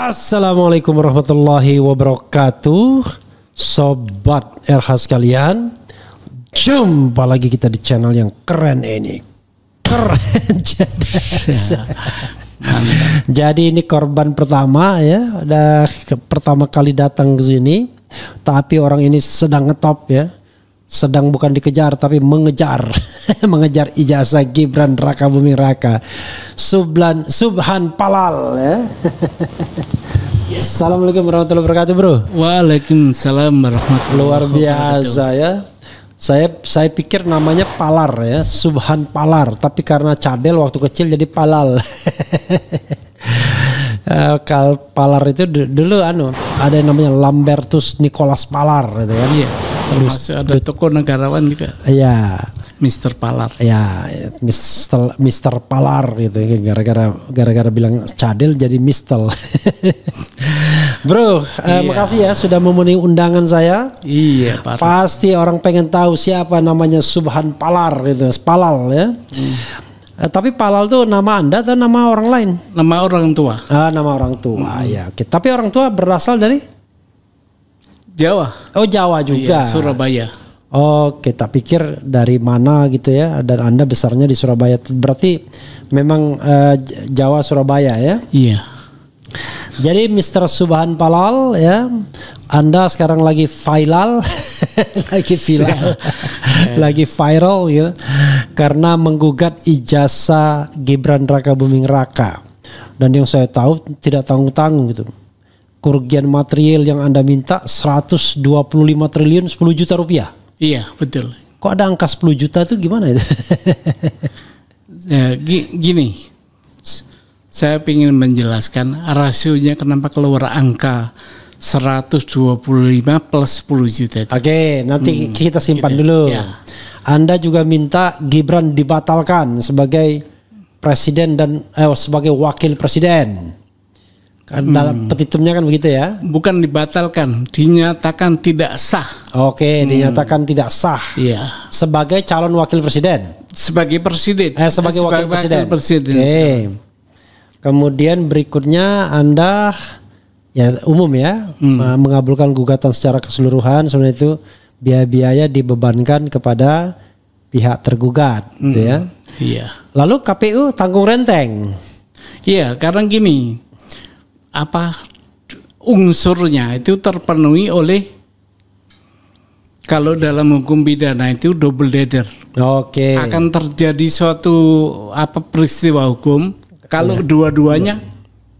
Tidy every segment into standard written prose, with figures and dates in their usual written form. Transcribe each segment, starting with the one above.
Assalamualaikum warahmatullahi wabarakatuh, sobat RH sekalian. Jumpa lagi kita di channel yang keren ini. Keren. Jadi ini korban pertama ya, udah pertama kali datang ke sini. Tapi orang ini sedang ngetop ya. Sedang bukan dikejar tapi mengejar. Mengejar ijazah Gibran Raka Buming Raka Subhan Palal ya. Assalamualaikum warahmatullahi wabarakatuh bro. Waalaikumsalam warahmatullahi Luar biasa ya. Saya pikir namanya Palar ya, Subhan Palar, tapi karena cadel waktu kecil jadi Palal. Kalau Palar itu dulu ada yang namanya Lambertus Nicholas Palar gitu kan. Iya. Termasuk ada tokoh negarawan juga. Iya. Mr. Palar. Ya, Mr. Palar gitu. Gara-gara bilang cadel jadi Mistel. Bro, makasih ya sudah memenuhi undangan saya. Iya, Pak. Pasti orang pengen tahu siapa namanya Subhan Palar gitu, Palal ya. Tapi Palal tuh nama Anda atau nama orang lain? Nama orang tua. Nama orang tua ya. Tapi orang tua berasal dari Jawa. Oh, Jawa juga. Iya, Surabaya. Oh, kita pikir dari mana gitu ya. Dan Anda besarnya di Surabaya. Berarti memang Jawa Surabaya ya. Iya. Jadi Mr. Subhan Palal ya, Anda sekarang lagi viral, lagi viral gitu, karena menggugat ijazah Gibran Raka Buming Raka. Dan yang saya tahu tidak tanggung-tanggung gitu. Kerugian material yang Anda minta 125 triliun 10 juta rupiah. Iya, betul. Kok ada angka 10 juta itu gimana itu? Ya, gini. Saya ingin menjelaskan rasionya kenapa keluar angka 125 plus 10 juta itu. Oke, nanti kita simpan dulu. Ya. Anda juga minta Gibran dibatalkan sebagai presiden dan sebagai wakil presiden. Dalam petitumnya kan begitu ya? Bukan dibatalkan, dinyatakan tidak sah. Oke, dinyatakan tidak sah. Iya. Sebagai calon wakil presiden. Sebagai presiden. Sebagai wakil presiden. Oke. Kemudian berikutnya Anda ya umum ya mengabulkan gugatan secara keseluruhan, sebenarnya itu biaya-biaya dibebankan kepada pihak tergugat, gitu ya. Iya. Lalu KPU tanggung renteng. Iya, karena gini, unsurnya itu terpenuhi oleh, kalau dalam hukum pidana itu double dader. Oke. Akan terjadi suatu peristiwa hukum kalau dua-duanya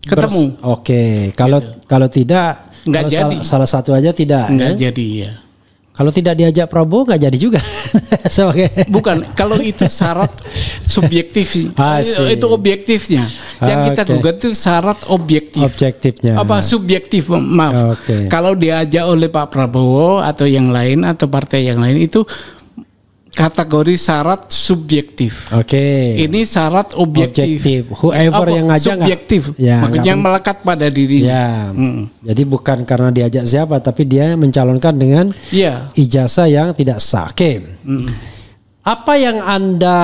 ketemu. Oke. Kalau tidak, nggak jadi. Salah satu aja tidak. Nggak jadi ya. Kalau tidak diajak Prabowo nggak jadi juga. Bukan, kalau itu syarat subjektif. Itu objektifnya. Yang kita gugat itu syarat objektif. Objektifnya. Subjektif, maaf. Kalau diajak oleh Pak Prabowo atau yang lain atau partai yang lain itu kategori syarat subjektif. Oke. Ini syarat objektif. Whoever yang ngajak subjektif. Ya, makanya melekat pada dirinya. Ya. Jadi bukan karena diajak siapa, tapi dia mencalonkan dengan ijazah yang tidak sah. Oke. Apa yang Anda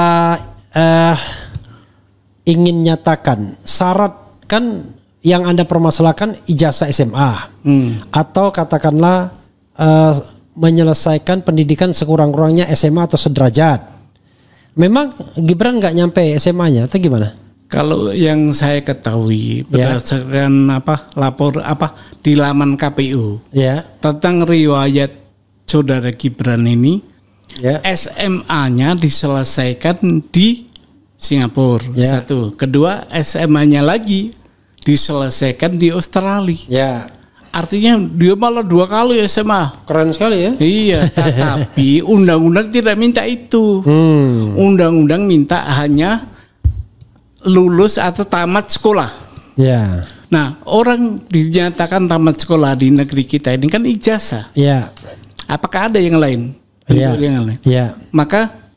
ingin nyatakan? Syarat kan yang Anda permasalahkan ijazah SMA atau katakanlah menyelesaikan pendidikan sekurang-kurangnya SMA atau sederajat. Memang Gibran nggak nyampe SMA-nya atau gimana? Kalau yang saya ketahui berdasarkan di laman KPU tentang riwayat saudara Gibran ini, SMA-nya diselesaikan di Singapura. Satu, kedua SMA-nya lagi diselesaikan di Australia. Artinya dia malah 2 kali SMA. Keren sekali ya. Iya, tetapi undang-undang tidak minta itu. Undang-undang minta hanya lulus atau tamat sekolah. Ya. Nah, orang dinyatakan tamat sekolah di negeri kita ini kan ijazah. Ya. Apakah ada yang lain? Yang lain. Ya. Maka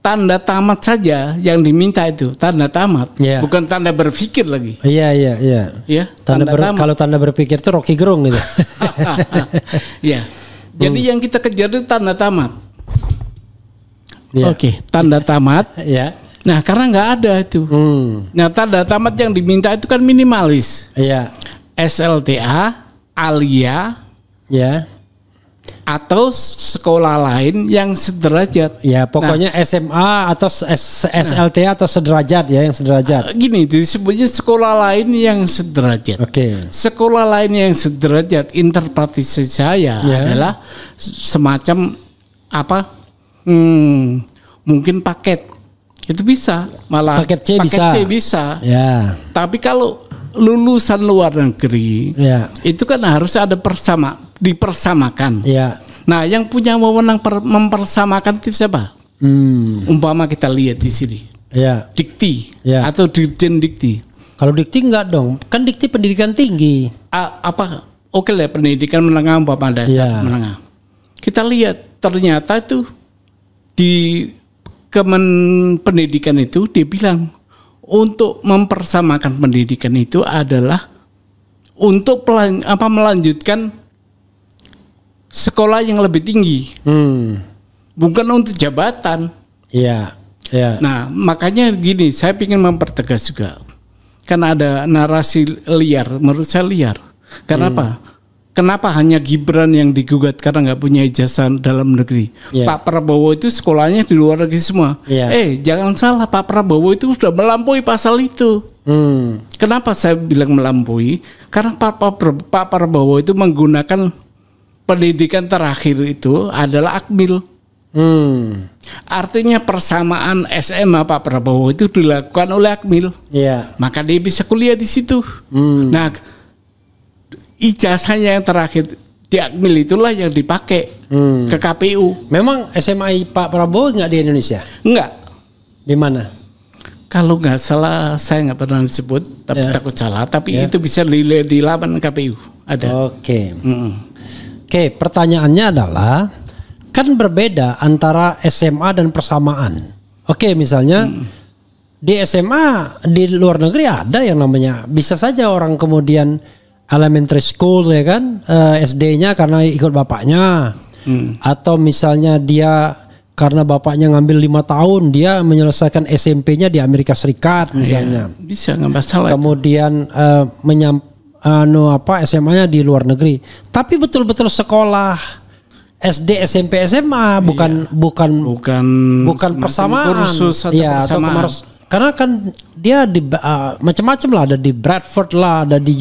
tanda tamat saja yang diminta itu, tanda tamat, bukan tanda berpikir lagi. Iya. Ya, kalau tanda berpikir itu Rocky Gerung gitu. Ya. Jadi yang kita kejar itu tanda tamat. Oke, tanda tamat. Ya. Nah, karena nggak ada itu. Nah, tanda tamat yang diminta itu kan minimalis. Iya. SLTA, Alia, Ya. atau sekolah lain yang sederajat. Ya, pokoknya SMA atau SLTA atau sederajat ya, yang sederajat. Gini, disebutnya sekolah lain yang sederajat. Oke. Sekolah lain yang sederajat, interpretasi saya adalah semacam apa? Mungkin paket. Itu bisa, malah Paket C bisa. Ya. Tapi kalau lulusan luar negeri, itu kan harus ada dipersamakan. Ya. Nah, yang punya wewenang mempersamakan itu siapa? Umpama kita lihat di sini, Dikti atau Dirjen Dikti. Kalau Dikti enggak dong, kan Dikti pendidikan tinggi. Oke lah, pendidikan menengah umpama dasar menengah. Kita lihat ternyata itu di Kemen Pendidikan itu dia bilang untuk mempersamakan pendidikan itu adalah untuk melanjutkan sekolah yang lebih tinggi, bukan untuk jabatan. Iya. Nah, makanya gini, saya ingin mempertegas juga, kan ada narasi liar, menurut saya liar. Kenapa? Kenapa hanya Gibran yang digugat karena nggak punya ijazah dalam negeri? Pak Prabowo itu sekolahnya di luar negeri semua. Jangan salah, Pak Prabowo itu sudah melampaui pasal itu. Kenapa saya bilang melampaui? Karena Pak Prabowo itu menggunakan pendidikan terakhir itu adalah Akmil. Artinya persamaan SMA Pak Prabowo itu dilakukan oleh Akmil. Maka dia bisa kuliah di situ. Nah, ijazahnya yang terakhir di Akmil itulah yang dipakai ke KPU. Memang SMA Pak Prabowo nggak di Indonesia? Enggak. Di mana? Kalau nggak salah, saya nggak pernah disebut, tapi takut salah. Tapi itu bisa dilihat di laman KPU. Ada. Oke, pertanyaannya adalah, kan berbeda antara SMA dan persamaan. Oke, misalnya di SMA di luar negeri ada yang namanya, bisa saja orang kemudian elementary school ya kan, SD-nya karena ikut bapaknya, atau misalnya dia karena bapaknya ngambil 5 tahun dia menyelesaikan SMP-nya di Amerika Serikat misalnya. Bisa, nggak masalah. Kemudian SMA-nya di luar negeri. Tapi betul-betul sekolah SD, SMP, SMA bukan persamaan. Kursus atau persamaan. Karena kan dia di macam-macam lah, ada di Bradford lah, ada di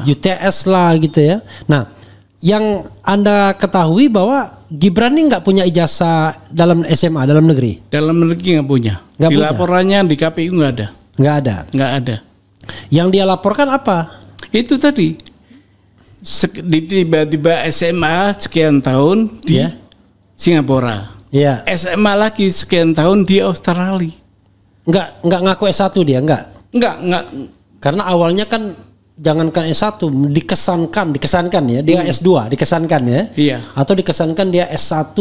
UTS lah gitu ya. Nah, yang Anda ketahui bahwa Gibran ini nggak punya ijazah dalam SMA, dalam negeri. Dalam negeri nggak punya. Di laporannya di KPU nggak ada. Nggak ada. Yang dia laporkan apa? Itu tadi. Tiba-tiba SMA sekian tahun di Singapura. SMA lagi sekian tahun di Australia. Enggak ngaku S1 dia, enggak. Karena awalnya kan jangankan S1, dikesankan ya, dia S2, dikesankan ya. Atau dikesankan dia S1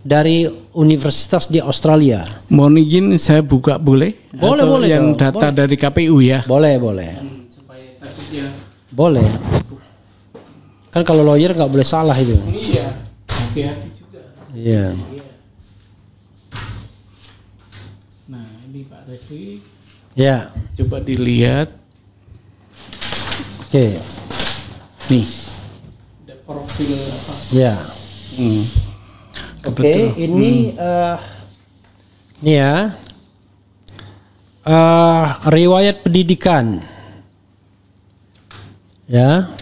dari universitas di Australia. Mohon izin saya buka boleh? Boleh yang dong, data dari KPU ya. Boleh. Boleh. Kan kalau lawyer nggak boleh salah itu. Iya. Hati-hati juga. Iya. Nah, ini Pak Refli. Ya. Coba dilihat. Oke. Nih. Ada profil apa? Ya. Oke, ini nih ya. Riwayat pendidikan. Ya.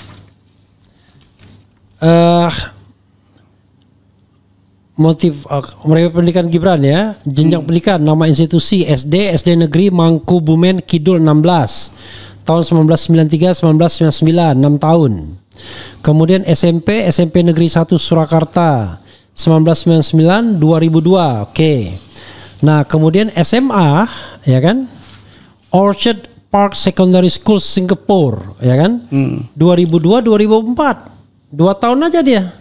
Motif riwayat pendidikan Gibran ya. Jenjang pendidikan, nama institusi SD Negeri Mangkubumen Kidul 16. Tahun 1993 1999, 6 tahun. Kemudian SMP Negeri 1 Surakarta 1999 2002. Oke. Nah, kemudian SMA ya kan? Orchard Park Secondary School Singapore ya kan? 2002 2004. 2 tahun aja dia.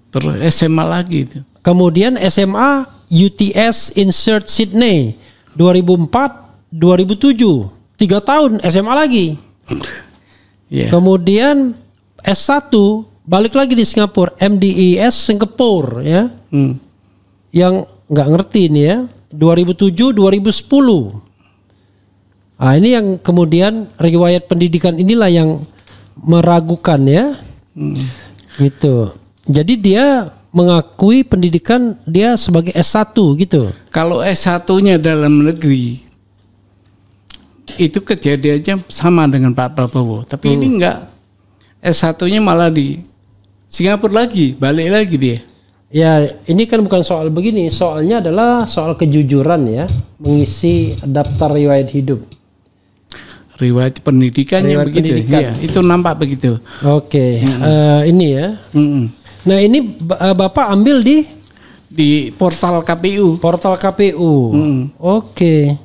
Terus SMA lagi itu. Kemudian SMA UTS Insert Sydney 2004 2007. 3 tahun SMA lagi. Kemudian S1 balik lagi di Singapura, MDIS Singapura ya. Yang nggak ngerti ini ya, 2007 2010. Nah, ini yang kemudian riwayat pendidikan inilah yang meragukan ya. Gitu. Jadi dia mengakui pendidikan dia sebagai S1 gitu. Kalau S1-nya dalam negeri itu kejadiannya sama dengan Pak Prabowo, tapi ini enggak. S1-nya malah di Singapura lagi, balik lagi dia. Ya, ini kan bukan soal begini, soalnya adalah soal kejujuran ya, mengisi daftar riwayat hidup. Riwayat pendidikannya Riwayat begitu. pendidikan. Iya, itu nampak begitu. Oke, ini ya. Nah, ini Bapak ambil Di portal KPU. portal KPU. Oke.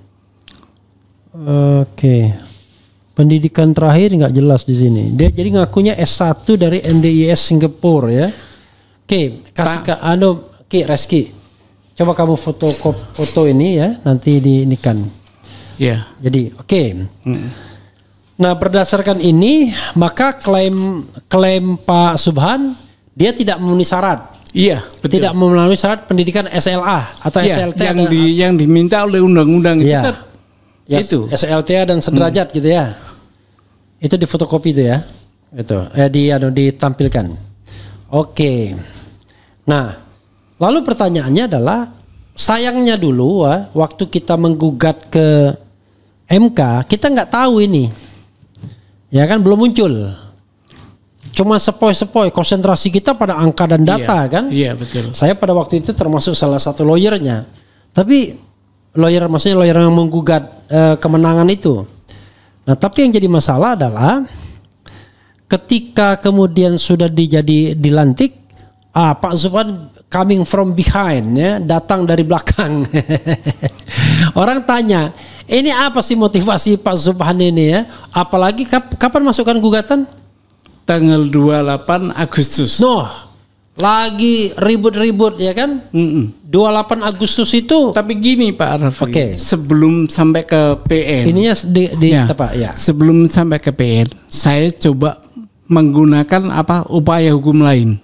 Pendidikan terakhir nggak jelas di sini. Dia jadi ngakunya S1 dari MDIS Singapura ya. Oke, kasih ke Reski. Coba kamu foto ini ya, nanti diinikan. Ya. Jadi, oke. Nah, berdasarkan ini, maka klaim Pak Subhan dia tidak memenuhi syarat. Iya, betul. Tidak memenuhi syarat pendidikan SLA atau SLT yang diminta oleh undang-undang itu kan. Ya, Itu SLTA dan sederajat gitu ya. Itu di fotokopi itu ya. Itu ditampilkan. Oke. Nah, lalu pertanyaannya adalah sayangnya dulu waktu kita menggugat ke MK, kita nggak tahu ini. Ya kan belum muncul. Cuma sepoi-sepoi, konsentrasi kita pada angka dan data kan. Iya, betul. Saya pada waktu itu termasuk salah satu lawyernya. Tapi maksudnya lawyer yang menggugat kemenangan itu. Nah, tapi yang jadi masalah adalah ketika kemudian sudah dilantik, Pak Subhan coming from behind ya, datang dari belakang. Orang tanya, ini apa sih motivasi Pak Subhan ini ya? Apalagi kapan masukkan gugatan? Tanggal 28 Agustus. Lagi ribut-ribut ya kan? 28 Agustus itu. Tapi gini Pak Raffi, Oke. sebelum sampai ke PN. Ininya ya. Sebelum sampai ke PN, saya coba menggunakan upaya hukum lain.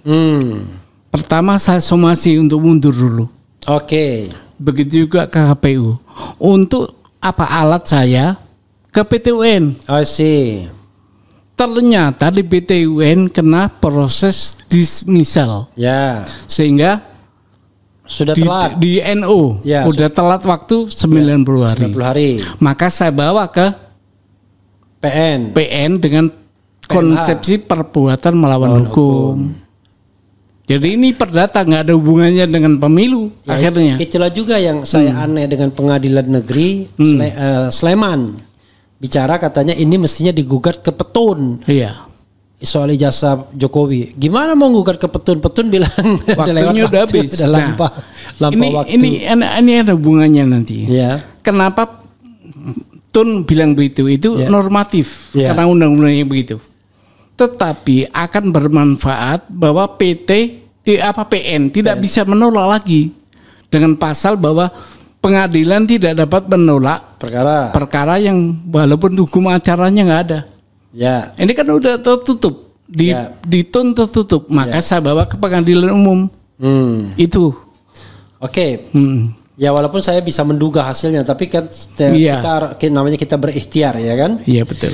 Pertama saya somasi untuk mundur dulu. Oke. Begitu juga ke KPU. Untuk alat saya ke PT UN. I see. Ternyata di PT UN kena proses dismissal. Ya. Sehingga Sudah telat. di NO Ya, udah telat waktu 90 hari. 90 hari. Maka saya bawa ke PN dengan konsepsi perbuatan melawan hukum. Jadi ini perdata, nggak ada hubungannya dengan pemilu akhirnya. Itulah juga yang saya aneh dengan pengadilan negeri Sleman. Bicara katanya ini mestinya digugat ke Petun. Iya. Soal ijazah Jokowi. Gimana mau gugat ke Petun bilang waktunya udah habis. Udah lampau waktu. Ini ada hubungannya nanti. Ya. Kenapa Tun bilang begitu? Itu normatif karena undang-undangnya begitu. Tetapi akan bermanfaat bahwa PN tidak bisa menolak lagi dengan pasal bahwa pengadilan tidak dapat menolak perkara yang walaupun hukum acaranya nggak ada. Ya. Ini kan udah tertutup di Tun tertutup, maka saya bawa ke pengadilan umum. Itu. Oke. Ya walaupun saya bisa menduga hasilnya, tapi kan kita berikhtiar ya kan. Iya betul.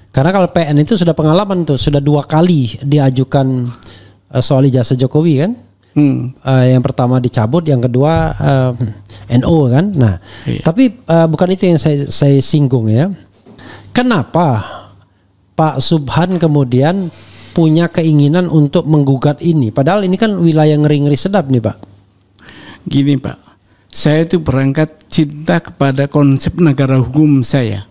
Karena kalau PN itu sudah pengalaman tuh, sudah 2 kali diajukan soal ijazah Jokowi kan. Yang pertama dicabut, yang kedua NO kan. Nah, tapi bukan itu yang saya singgung ya. Kenapa Pak Subhan kemudian punya keinginan untuk menggugat ini? Padahal ini kan wilayah ngeri-ngeri sedap nih Pak. Gini Pak, saya itu berangkat cinta kepada konsep negara hukum saya.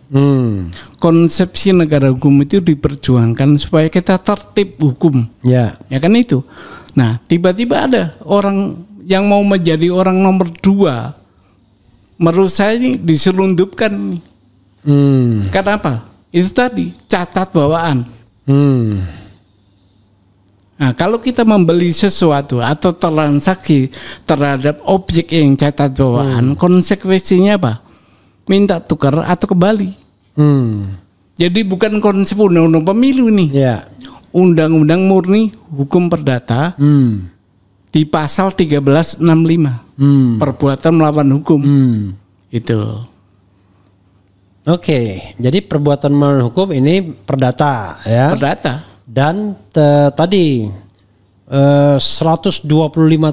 Konsepsi negara hukum itu diperjuangkan supaya kita tertib hukum. Ya kan itu. Nah tiba-tiba ada orang yang mau menjadi orang nomor 2. Menurut saya ini diselundupkan. Kenapa? Itu tadi cacat bawaan. Nah, kalau kita membeli sesuatu atau transaksi terhadap objek yang cacat bawaan, konsekuensinya apa? Minta tukar atau kembali. Jadi bukan konsep undang-undang pemilu nih. Undang-undang murni hukum perdata di pasal 1365 perbuatan melawan hukum. Itu. Oke, jadi perbuatan melawan hukum ini perdata ya. Perdata. Dan tadi 125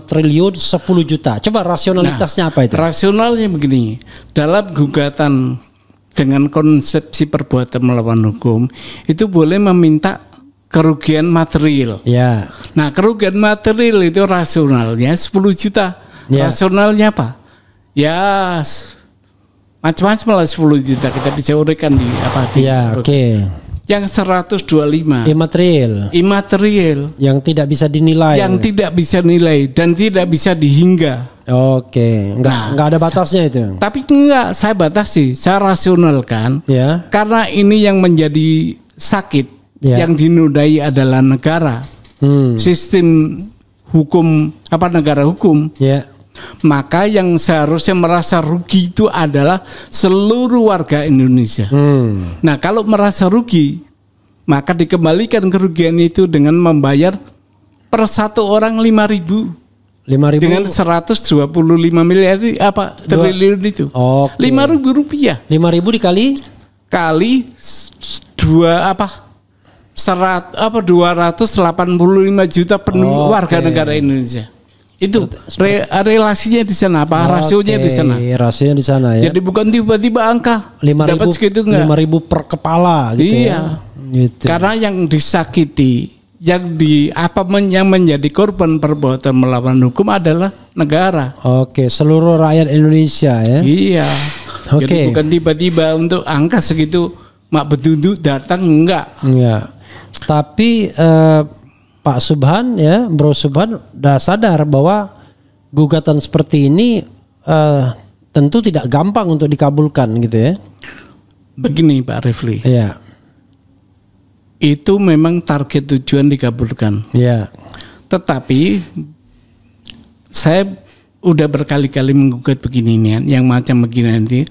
triliun 10 juta. Coba rasionalitasnya apa itu? Rasionalnya begini. Dalam gugatan dengan konsepsi perbuatan melawan hukum itu boleh meminta kerugian material. Ya. Nah, kerugian material itu rasionalnya 10 juta. Ya. Rasionalnya apa? Ya macam-macam lah 10 juta kita bisa uraikan di apa? Ya, oke. Yang 125 imaterial yang tidak bisa dinilai. Yang tidak bisa nilai dan tidak bisa dihingga. Oke, enggak ada batasnya itu. Tapi enggak, saya batasi, saya rasionalkan. Ya. Karena ini yang menjadi sakit, yang dinodai adalah negara. Sistem hukum negara hukum. Ya. Maka yang seharusnya merasa rugi itu adalah seluruh warga Indonesia. Nah, kalau merasa rugi, maka dikembalikan kerugian itu dengan membayar per satu orang 5.000 dengan 125 miliar triliun itu. Oke. 5.000 rupiah. 5.000 kali 285 juta warga negara Indonesia. Itu relasinya di sana, rasionya di sana. Rasionya di sana ya. Jadi bukan tiba-tiba angka 5.000 segitu enggak. 5.000 per kepala gitu. Iya. Ya. Gitu. Karena yang disakiti, yang menjadi korban perbuatan melawan hukum adalah negara. Oke, seluruh rakyat Indonesia ya. Iya. Jadi bukan tiba-tiba untuk angka segitu mak bedunduk datang enggak. Iya. Tapi Pak Subhan ya, Bro Subhan udah sadar bahwa gugatan seperti ini tentu tidak gampang untuk dikabulkan gitu ya. Begini Pak Refli. Iya. Itu memang target tujuan dikabulkan. Iya. Tetapi saya udah berkali-kali menggugat beginian, yang macam begini nanti.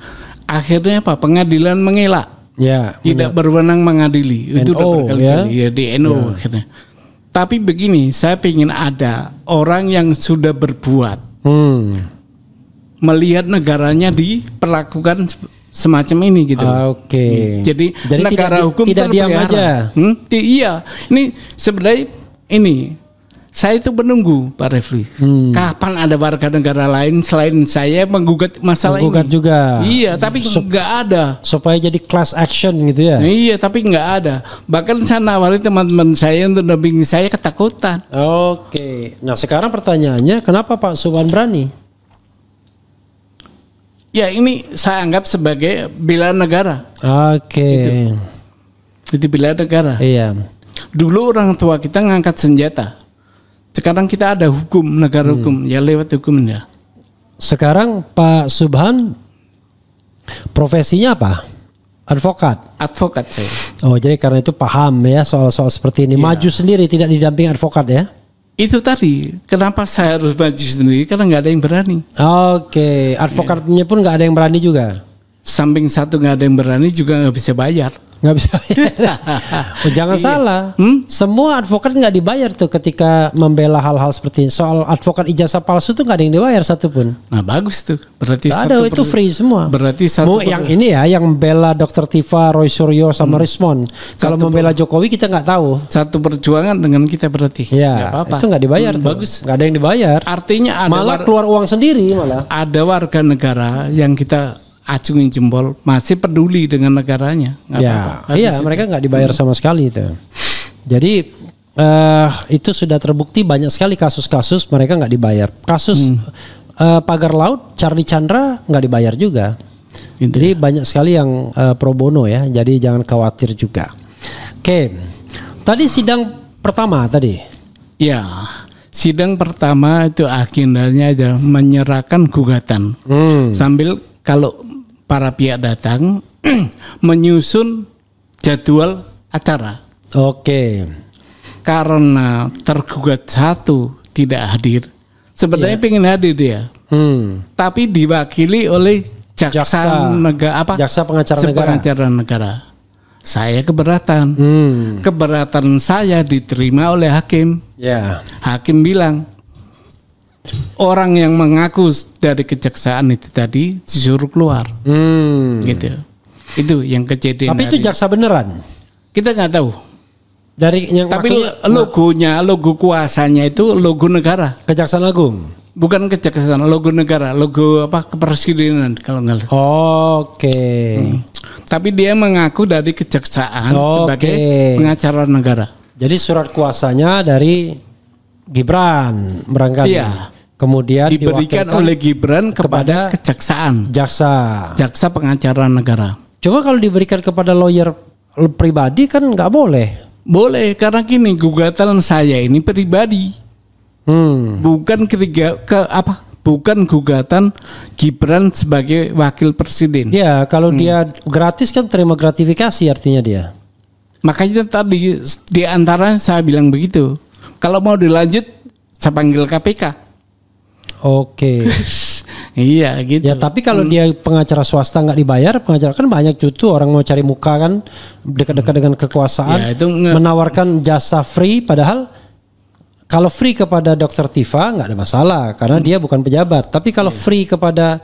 Akhirnya apa? Pengadilan mengelak. Ya. Tidak berwenang mengadili. Itu udah berkali-kali ya di NO akhirnya. Tapi begini, saya ingin ada orang yang sudah berbuat, melihat negaranya diperlakukan semacam ini gitu. Oke. Jadi negara hukum tidak diam aja. Iya, ini sebenarnya ini saya itu menunggu Pak Refli. Kapan ada warga negara lain selain saya menggugat masalah ini? Menggugat juga. Iya, tapi nggak ada. Supaya jadi class action gitu ya. Iya, tapi nggak ada. Bahkan saya nawari teman-teman saya untuk mendampingi saya ketakutan. Oke. Nah sekarang pertanyaannya, kenapa Pak Subhan berani? Ya ini saya anggap sebagai bela negara. Oke. Itu bela negara. Iya. Dulu orang tua kita ngangkat senjata. Sekarang kita ada hukum, negara hukum, ya lewat hukumnya. Sekarang Pak Subhan profesinya apa? Advokat. Advokat saya. Oh, jadi karena itu paham ya soal-soal seperti ini. Maju sendiri, tidak didampingi advokat ya? Itu tadi, kenapa saya harus maju sendiri? Karena nggak ada yang berani. Oke, advokatnya pun nggak ada yang berani juga. Samping satu nggak ada yang berani juga nggak bisa bayar. Nggak bisa. Oh, jangan salah. Semua advokat nggak dibayar tuh ketika membela hal-hal seperti ini. Soal advokat ijazah palsu tuh nggak ada yang dibayar satupun. Nah bagus tuh. Berarti ada itu free semua. Berarti satu. Yang ini ya, yang membela Dr. Tifa, Roy Suryo sama Rismon. Kalau membela Jokowi kita nggak tahu. Satu perjuangan dengan kita berarti. Ya. Apa-apa. Itu nggak dibayar. Bagus. Nggak ada yang dibayar. Artinya ada malah keluar uang sendiri malah. Ada warga negara yang kita acungin jempol masih peduli dengan negaranya. Iya, mereka nggak dibayar sama sekali itu. Jadi itu sudah terbukti banyak sekali kasus-kasus mereka nggak dibayar. Kasus pagar laut Charlie Chandra nggak dibayar juga. Jadi banyak sekali yang pro bono ya. Jadi jangan khawatir juga. Oke, tadi sidang pertama tadi. Ya, sidang pertama itu agendanya adalah menyerahkan gugatan sambil kalau para pihak datang menyusun jadwal acara. Oke. Karena tergugat satu tidak hadir. Sebenarnya pengen hadir dia. Tapi diwakili oleh jaksa pengacara negara. Saya keberatan. Keberatan saya diterima oleh hakim. Hakim bilang orang yang mengaku dari kejaksaan itu tadi disuruh keluar, gitu. Itu yang kejadian. Tapi itu jaksa beneran. Kita nggak tahu. Dari yang Tapi logo kuasanya itu logo negara. Kejaksaan Agung. Bukan kejaksaan, logo negara, logo apa kepresidenan kalau nggak. Oke. Tapi dia mengaku dari kejaksaan sebagai pengacara negara. Jadi surat kuasanya dari Gibran barangkali. Iya. Kemudian diberikan oleh Gibran kepada kejaksaan. Jaksa pengacara negara. Coba kalau diberikan kepada lawyer pribadi kan nggak boleh. Boleh, karena gini, gugatan saya ini pribadi. Bukan bukan gugatan Gibran sebagai wakil presiden. Ya, kalau dia gratis kan terima gratifikasi artinya dia. Makanya tadi di antara saya bilang begitu. Kalau mau dilanjut, saya panggil KPK. Oke. Iya gitu. Ya tapi kalau dia pengacara swasta nggak dibayar, pengacara kan banyak cutu orang mau cari muka kan dekat-dekat dengan kekuasaan, ya, itu menawarkan jasa free, padahal kalau free kepada Dr. Tifa nggak ada masalah karena dia bukan pejabat. Tapi kalau free kepada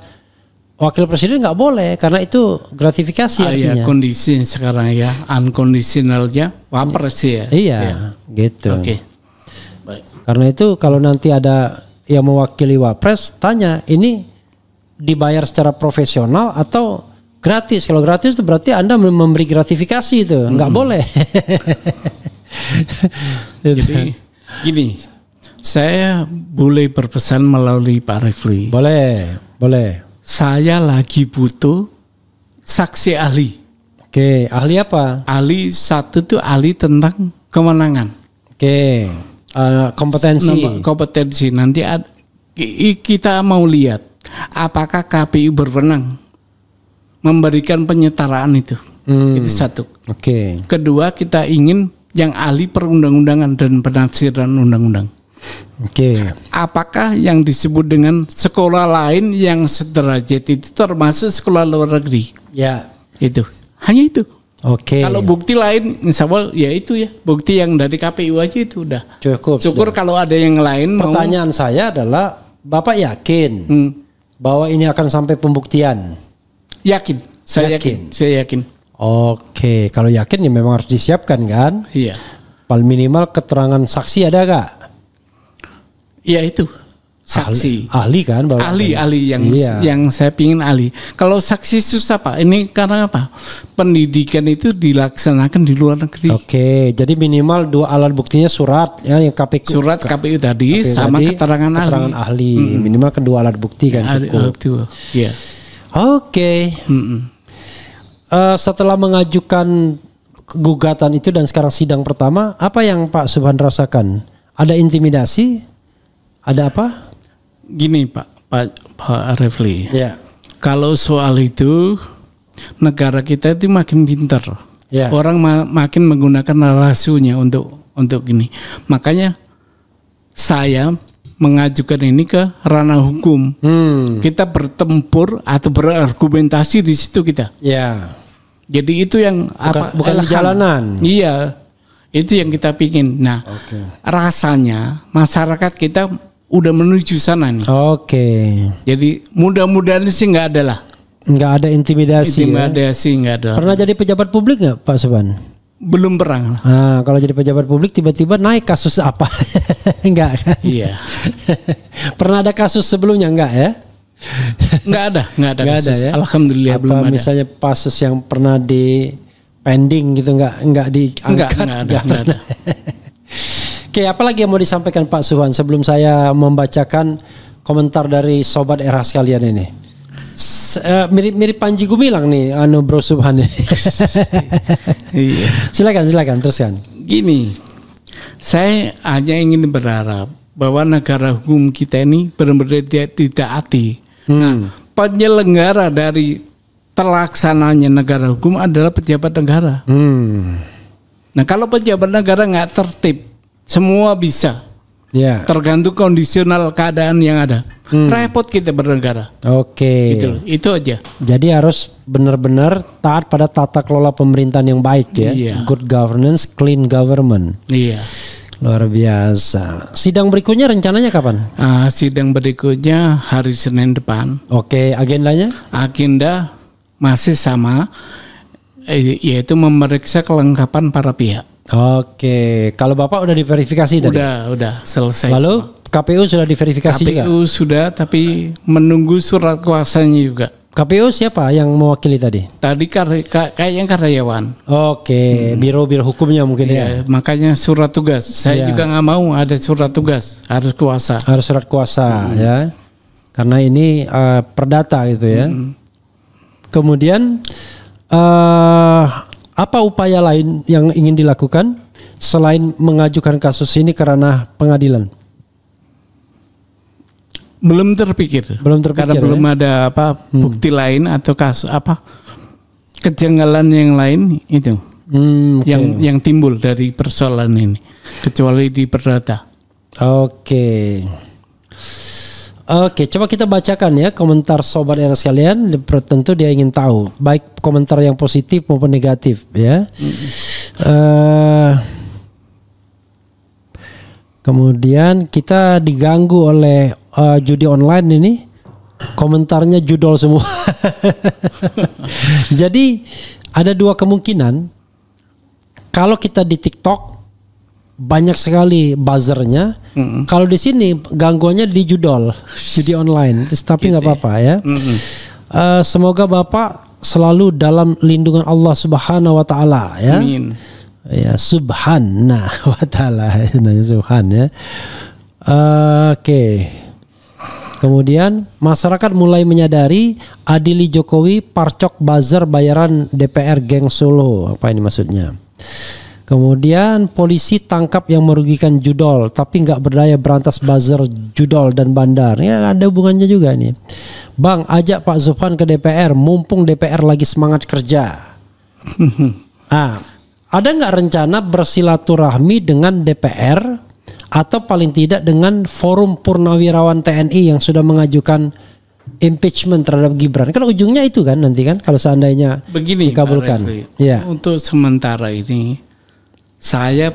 wakil presiden nggak boleh karena itu gratifikasi artinya. Ya, kondisi sekarang ya unconditionalnya wapres ya. Iya, gitu. Oke. Baik. Karena itu kalau nanti ada yang mewakili wapres, tanya ini dibayar secara profesional atau gratis. Kalau gratis itu berarti Anda memberi gratifikasi itu, nggak boleh. Jadi gini, saya boleh berpesan melalui Pak Refli. Boleh. Saya lagi butuh saksi ahli. Oke, ahli apa? Ahli satu tuh ahli tentang kemenangan. Oke. Kompetensi nanti kita mau lihat apakah KPU berwenang memberikan penyetaraan itu. Itu satu. Oke. Kedua, kita ingin yang ahli perundang-undangan dan penafsiran undang-undang. Oke. Apakah yang disebut dengan sekolah lain yang sederajat itu termasuk sekolah luar negeri? Ya. Itu. Hanya itu. Oke. Kalau bukti lain, insya Allah ya itu ya, bukti yang dari KPU aja itu udah cukup. Syukur sudah. Kalau ada yang lain. Pertanyaan saya adalah, Bapak yakin bahwa ini akan sampai pembuktian? Yakin, saya yakin. Oke, kalau yakin ya memang harus disiapkan kan? Iya. Paling minimal keterangan saksi ada gak? Iya itu. Saksi, ahli kan, ahli yang saya pingin ahli. Kalau saksi susah Pak, ini karena apa? Pendidikan itu dilaksanakan di luar negeri. Oke, jadi minimal 2 alat buktinya surat ya, yang surat KPU tadi sama keterangan ahli. Minimal kedua alat bukti kan cukup. Iya. Oke. Setelah mengajukan gugatan itu dan sekarang sidang pertama, apa yang Pak Subhan rasakan? Ada intimidasi? Ada apa? Gini Pak Refli, ya. Kalau soal itu negara kita itu makin pintar, ya. Orang makin menggunakan narasinya untuk gini. Makanya saya mengajukan ini ke ranah hukum. Kita bertempur atau berargumentasi di situ kita. Ya. Jadi itu yang bukan di jalanan. Iya, itu yang kita pingin. Nah, rasanya masyarakat kita udah menuju sana nih. Oke. Jadi mudah-mudahan sih nggak ada lah. Nggak ada intimidasi. Intimidasi nggak ada. Pernah jadi pejabat publik nggak Pak Subhan? Belum pernah. Nah, kalau jadi pejabat publik tiba-tiba naik kasus apa? Enggak kan? Iya. Pernah ada kasus sebelumnya enggak ya? Nggak ada kasus. Ya? Alhamdulillah belum ada. Misalnya kasus yang pernah di pending gitu nggak diangkat? Nggak ada. Oke, apa lagi yang mau disampaikan Pak Subhan sebelum saya membacakan komentar dari sobat era sekalian ini? Mirip Panji Gumilang nih, Bro Subhan. Iya. Silakan teruskan. Gini, saya hanya ingin berharap bahwa negara hukum kita ini benar-benar tidak hati. Nah, penyelenggara dari terlaksananya negara hukum adalah pejabat negara. Nah, kalau pejabat negara nggak tertib, semua bisa. Ya. Tergantung kondisional keadaan yang ada. Repot kita bernegara. Oke. Itu aja. Jadi harus benar-benar taat pada tata kelola pemerintahan yang baik ya. Iya. Good governance, clean government. Iya. Luar biasa. Sidang berikutnya rencananya kapan? Sidang berikutnya hari Senin depan. Oke, agendanya? Agenda masih sama. yaitu memeriksa kelengkapan para pihak. Oke, kalau Bapak udah diverifikasi tadi? Udah selesai. Lalu semua. KPU sudah diverifikasi juga? KPU sudah, tapi menunggu surat kuasanya juga. KPU siapa yang mewakili tadi? Tadi kayaknya karyawan. Oke, biro-biro hukumnya mungkin ya. Makanya surat tugas. Saya juga nggak mau ada surat tugas, harus kuasa. Harus surat kuasa ya. Karena ini perdata gitu ya. Kemudian apa upaya lain yang ingin dilakukan selain mengajukan kasus ini ke ranah pengadilan? Belum terpikir. Karena belum ada bukti lain atau kasus kejanggalan yang lain itu yang timbul dari persoalan ini, kecuali di perdata. Oke, coba kita bacakan ya komentar sobat era sekalian. Tentu dia ingin tahu baik komentar yang positif maupun negatif ya. Kemudian kita diganggu oleh judi online ini, komentarnya judol semua. Jadi ada dua kemungkinan. Kalau kita di TikTok banyak sekali buzzernya. Kalau di sini gangguannya di judol judi online. Tapi nggak apa-apa ya. Semoga Bapak selalu dalam lindungan Allah Subhanahu Wa Taala ya. Amin. Ya, Subhanahu Wa Taala, nanya Subhan ya. Oke. Kemudian masyarakat mulai menyadari adili Jokowi parcok buzzer bayaran DPR geng Solo. Apa ini maksudnya? Kemudian polisi tangkap yang merugikan judol tapi nggak berdaya berantas buzzer judol dan bandar. Ya ada hubungannya juga nih. Bang, ajak Pak Subhan ke DPR mumpung DPR lagi semangat kerja. Ada nggak rencana bersilaturahmi dengan DPR atau paling tidak dengan forum purnawirawan TNI yang sudah mengajukan impeachment terhadap Gibran? Kan ujungnya itu kan nanti kan kalau seandainya begini, dikabulkan. Ya. Untuk sementara ini saya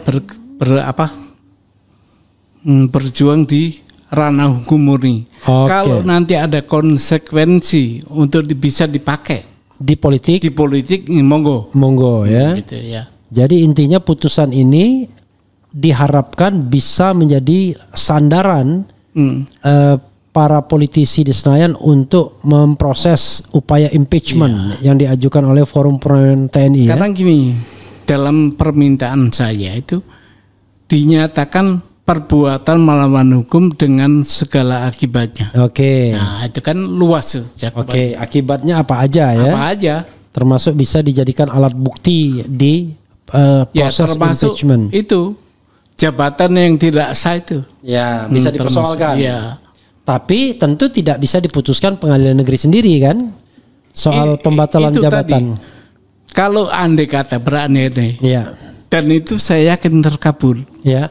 berjuang di ranah hukum murni. Kalau nanti ada konsekuensi untuk bisa dipakai di politik monggo ya. Gitu ya. Jadi intinya putusan ini diharapkan bisa menjadi sandaran para politisi di Senayan untuk memproses upaya impeachment yang diajukan oleh Forum Purnawirawan TNI. Karena gini, dalam permintaan saya itu dinyatakan perbuatan melawan hukum dengan segala akibatnya. Oke. Nah itu kan luas. Oke, akibatnya apa aja ya? Apa aja. Termasuk bisa dijadikan alat bukti di proses impeachment. Itu jabatan yang tidak sah itu. Ya, bisa dipersoalkan. Ya. Tapi tentu tidak bisa diputuskan pengadilan negeri sendiri kan? Soal pembatalan jabatan. Tadi, kalau andai kata berandai-andai. Ya. Dan itu saya yakin terkabul. Ya.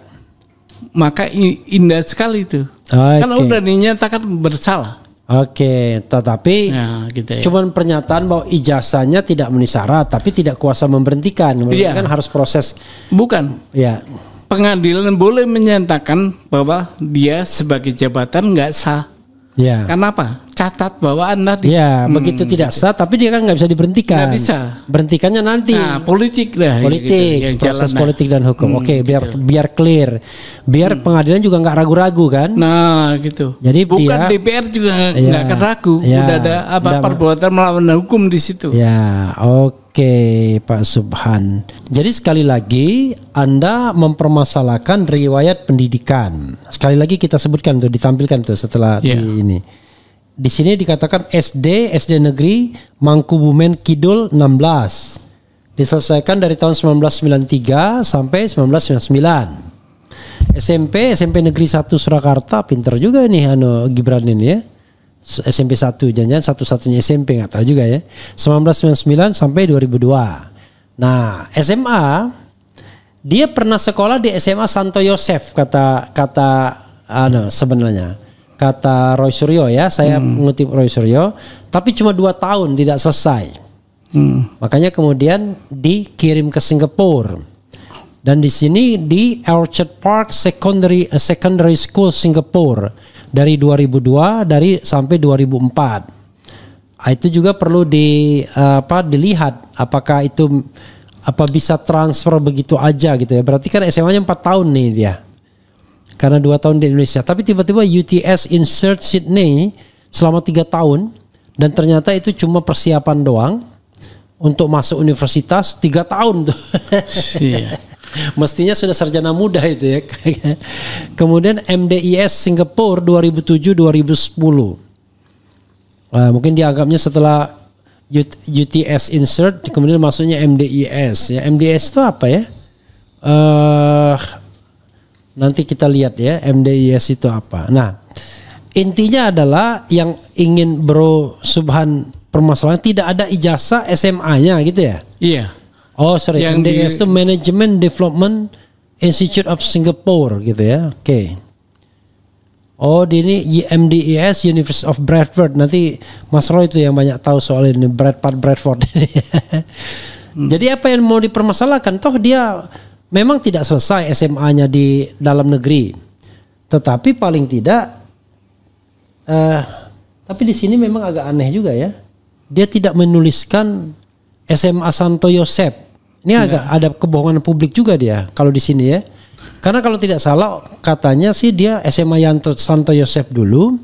Maka indah sekali itu. Kan udah dinyatakan bersalah. Oke, tetapi gitu ya. Cuman pernyataan bahwa ijazahnya tidak memenuhi syarat, tapi tidak kuasa memberhentikan. Kan harus proses. Bukan. Ya. Pengadilan boleh menyatakan bahwa dia sebagai jabatan nggak sah. Ya. Kenapa? Cacat bawaan tadi. Ya, begitu tidak sah, tapi dia kan nggak bisa diberhentikan. Nggak bisa. Berhentikannya nanti. Nah, politik dah. Politik, gitu. Proses politik dan hukum. Oke, biar clear, biar pengadilan juga nggak ragu-ragu kan. Nah, gitu. Jadi bukan DPR juga nggak akan ragu. Udah ada perbuatan melawan hukum di situ. Ya, oke, Pak Subhan. Jadi sekali lagi Anda mempermasalahkan riwayat pendidikan. Sekali lagi kita sebutkan tuh, ditampilkan tuh setelah di ini. Di sini dikatakan SD negeri Mangkubumen Kidul 16. Diselesaikan dari tahun 1993 sampai 1999. SMP negeri 1 Surakarta, pinter juga nih Gibran ini ya. SMP 1, jangan-jangan satu-satunya SMP, nggak tahu juga ya. 1999 sampai 2002. Nah, SMA dia pernah sekolah di SMA Santo Yosef kata sebenarnya. Kata Roy Suryo ya, saya mengutip Roy Suryo, tapi cuma 2 tahun tidak selesai. Makanya kemudian dikirim ke Singapura. Dan di sini di Orchard Park Secondary School Singapura dari 2002 sampai 2004. Itu juga perlu dilihat apakah itu bisa transfer begitu aja gitu ya. Berarti kan SMA-nya 4 tahun nih dia. Karena 2 tahun di Indonesia. Tapi tiba-tiba UTS insert Sydney selama 3 tahun dan ternyata itu cuma persiapan doang untuk masuk universitas 3 tahun tuh. Iya. Mestinya sudah sarjana muda itu ya. Kemudian MDIS Singapura 2007-2010. Mungkin dianggapnya setelah UTS insert kemudian masuknya MDIS ya. MDIS itu apa ya? Nanti kita lihat ya MDIS itu apa. Nah, intinya adalah yang ingin Bro Subhan permasalahan tidak ada ijazah SMA-nya gitu ya? Iya. Oh sorry, yang MDIS itu Management Development Institute of Singapore gitu ya. Oke. Oh ini MDIS University of Bradford. Nanti Mas Roy itu yang banyak tahu soal ini Bradford ini. Jadi apa yang mau dipermasalahkan? Toh dia memang tidak selesai SMA-nya di dalam negeri. Tetapi paling tidak tapi di sini memang agak aneh juga ya. Dia tidak menuliskan SMA Santo Yosef. Ini agak ada kebohongan publik juga dia kalau di sini ya. Karena kalau tidak salah katanya sih dia SMA Santo Yosef dulu,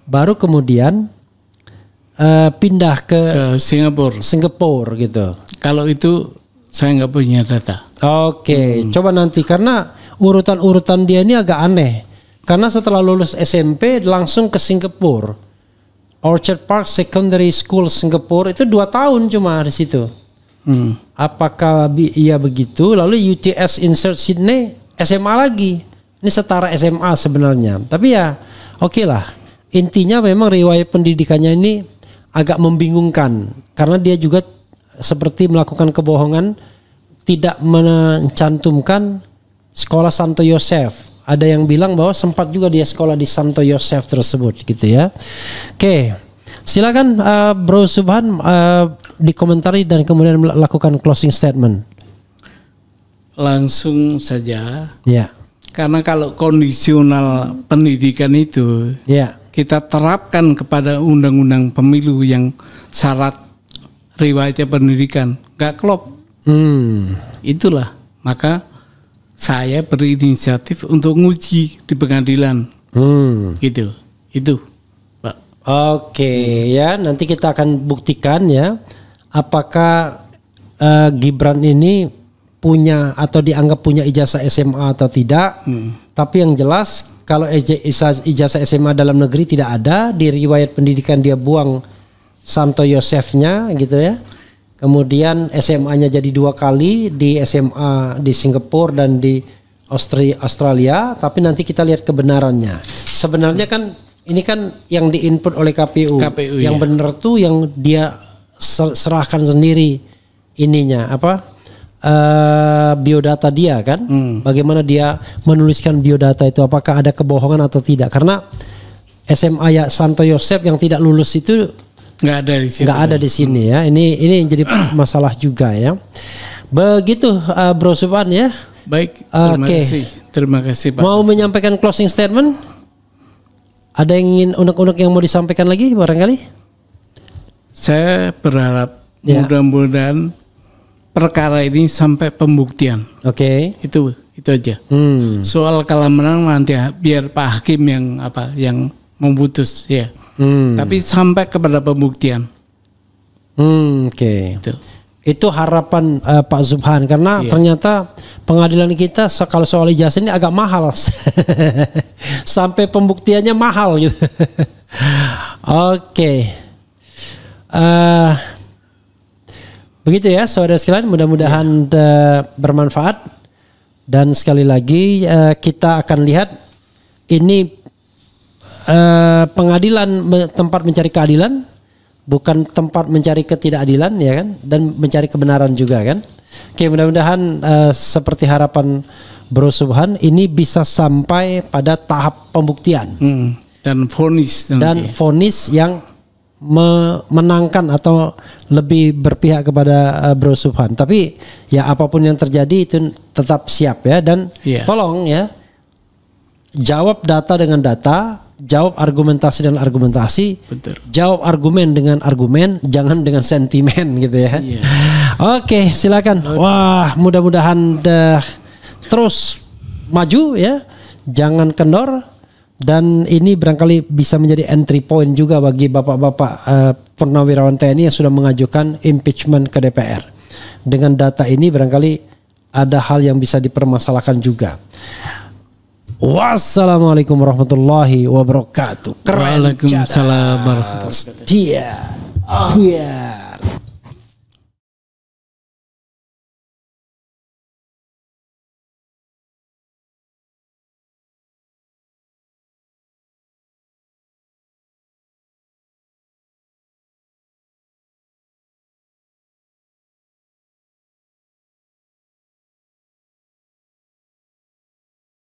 baru kemudian pindah ke Singapura gitu. Kalau itu saya nggak punya data. Oke, coba nanti karena urutan-urutan dia ini agak aneh. Karena setelah lulus SMP langsung ke Singapura, Orchard Park Secondary School Singapura itu 2 tahun cuma di situ. Apakah iya begitu? Lalu UTS insert Sydney SMA lagi. Ini setara SMA sebenarnya. Tapi ya oke lah. Intinya memang riwayat pendidikannya ini agak membingungkan. Karena dia juga seperti melakukan kebohongan. Tidak mencantumkan sekolah Santo Yosef. Ada yang bilang bahwa sempat juga dia sekolah di Santo Yosef tersebut gitu ya. Oke. Silakan Bro Subhan dikomentari dan kemudian melakukan closing statement. Langsung saja. Ya. Karena kalau kondisional pendidikan itu kita terapkan kepada undang-undang pemilu yang syarat riwayatnya pendidikan nggak klop. Itulah maka saya berinisiatif untuk nguji di pengadilan. Gitu. Itu, Pak. Oke, ya nanti kita akan buktikan ya apakah Gibran ini punya atau dianggap punya ijazah SMA atau tidak. Tapi yang jelas kalau ijazah SMA dalam negeri tidak ada, di riwayat pendidikan dia buang Santo Yosefnya gitu ya. Kemudian SMA-nya jadi 2 kali, di SMA di Singapura dan di Australia. Tapi nanti kita lihat kebenarannya. Sebenarnya kan ini kan yang diinput oleh KPU yang benar tuh yang dia serahkan sendiri ininya biodata dia kan, bagaimana dia menuliskan biodata itu, apakah ada kebohongan atau tidak? Karena SMA ya Santo Yosef yang tidak lulus itu nggak ada di sini ya. Ini yang jadi masalah juga ya. Begitu Bro Subhan ya. Baik, terima kasih Pak. Mau menyampaikan closing statement? Ada yang ingin unek-unek yang mau disampaikan lagi barangkali? Saya berharap mudah-mudahan perkara ini sampai pembuktian. Oke. Itu aja. Soal kalah menang nanti biar Pak Hakim yang memutus ya. Tapi sampai kepada pembuktian. Oke. Itu harapan Pak Subhan karena ternyata pengadilan kita kalau soal ijazah ini agak mahal. Sampai pembuktiannya mahal gitu. Oke. Begitu ya saudara sekalian, mudah-mudahan bermanfaat. Dan sekali lagi kita akan lihat ini pengadilan tempat mencari keadilan, bukan tempat mencari ketidakadilan ya kan, dan mencari kebenaran juga kan. Oke, mudah-mudahan seperti harapan Bro Subhan ini bisa sampai pada tahap pembuktian dan vonis yang menangkan atau lebih berpihak kepada Bro Subhan. Tapi ya apapun yang terjadi itu tetap siap ya, dan tolong ya jawab data dengan data. jawab argumentasi dengan argumentasi. Betul. Jawab argumen dengan argumen, jangan dengan sentimen gitu ya. Iya. Oke, silakan. Wah, mudah-mudahan terus maju ya. Jangan kendor. Dan ini barangkali bisa menjadi entry point juga bagi bapak-bapak purnawirawan TNI yang sudah mengajukan impeachment ke DPR. Dengan data ini barangkali ada hal yang bisa dipermasalahkan juga. Wassalamualaikum warahmatullahi wabarakatuh. Waalaikumsalam warahmatullahi wabarakatuh. Dia. Oh yeah.